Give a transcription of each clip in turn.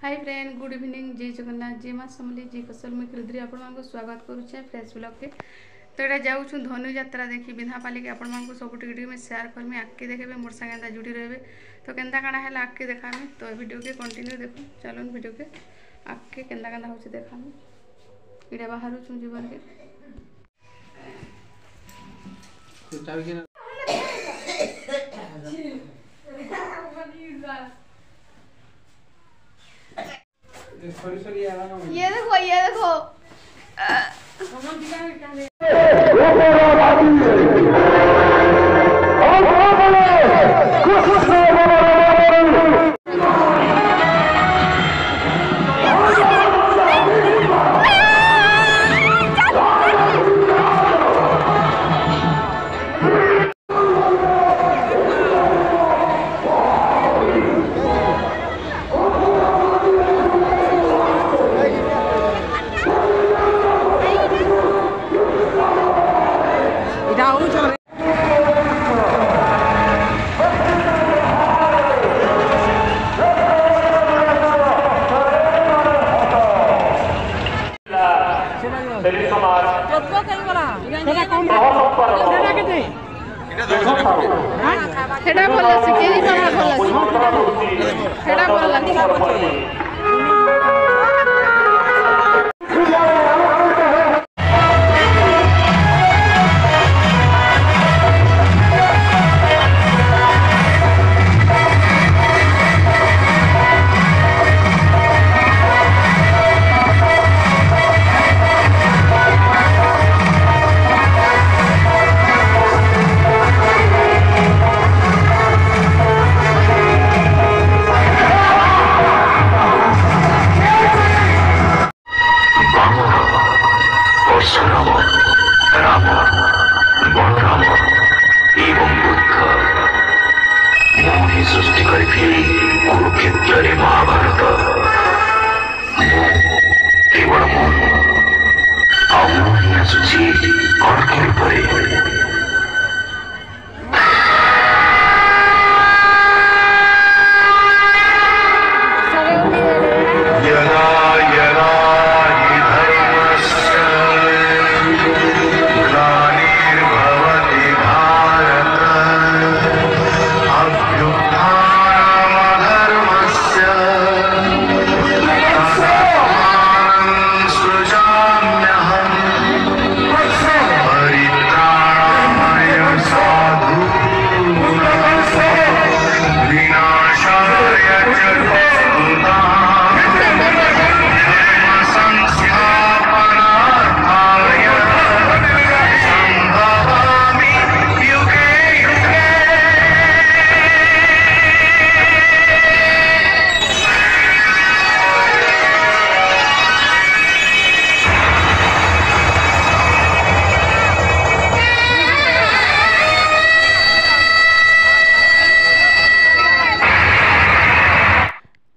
Hi friend, good evening. जय जगन्नाथ, जय माँ समली, जय कौशल। मुझे रुद्री आपको स्वागत करुचे फ्रेश ब्लॉग के। तो यहाँ जाऊँ धनु यात्रा देखी बिंधापाली के आपको सब टिके सेयार करमी आगे देखे मोर सागे जुड़ी रहे। तो केन्ता काଣା है आगे देखामी। तो वीडियो के कंटिन्यू देखो। चलो वीडियो के आगे केन्ता केन्ता हो देखामी। इड़ा बाहर जीवन के ये देखो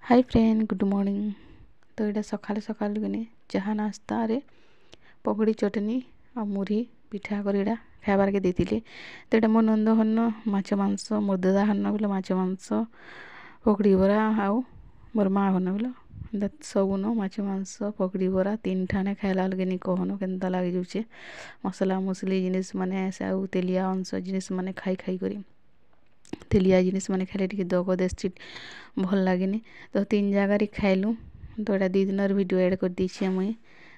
हाय फ्रेंड, गुड मॉर्निंग। तो ये सकाल सकाल किने चाहा नाश्ता रे पकड़ी चटनी आ मुढ़ी पिठा कर खाबार के देती। तो ये मो नंद हन माछ मांस, मोर दादा हन बोले माछ मांस, पकड़ी बरा आउ मोर माँ हन बोले सबुन माछ मांस पकड़ी बरा तीन ठाने खाइला लगे नी कहन केन्ता लगे जाऊे। मसला मसली जिनिस माने आउ तेलिया अंश जिनिस माने खाई खाई करी तेलिया जिनिस माने खाइले टिके दग देसी भल लगे। तो तीन जगार खाइलु। तो यहाँ 2 दिन वीडियो एड कर दीछे मुई।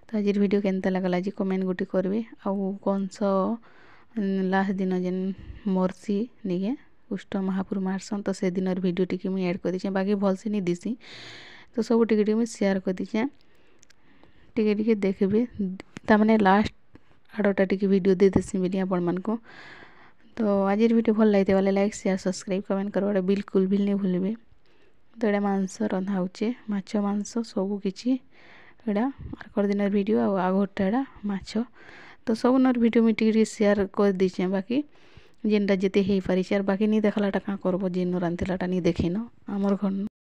तो आज वीडियो केन्ता लगला जी कमेंट गुटी करबे। आउ कंस लास्ट दिन जेन मरसी निके कुष्ठ महापुर मारसन तो से दिन वीडियो टिके मुई एड कर दीछे। बाकी भल से नहीं दिसी तो सब टिके मुई शेयर कर दीछे। टिके टिके देखबे तामने लास्ट आड़टा टिके वीडियो दे देसी मिली आपण मानको। तो आज वीडियो भल लगे वाले लाइक शेयर सब्सक्राइब कमेंट करवा बिल्कुल भी नहीं भूलिए। तो यहाँ मांस रंधा होचे माछ मांस सबू किछि यहाँ आर दिन वीडियो आगोटा यहाँ माछ। तो सब नर वीडियो मुझे टिके शेयर कर दीचे। बाकी जेनटा जिते हो पारी बाकी नहीं देखलाटा क्या करब जेन रांधिलाटा नहीं देखिन आमर घर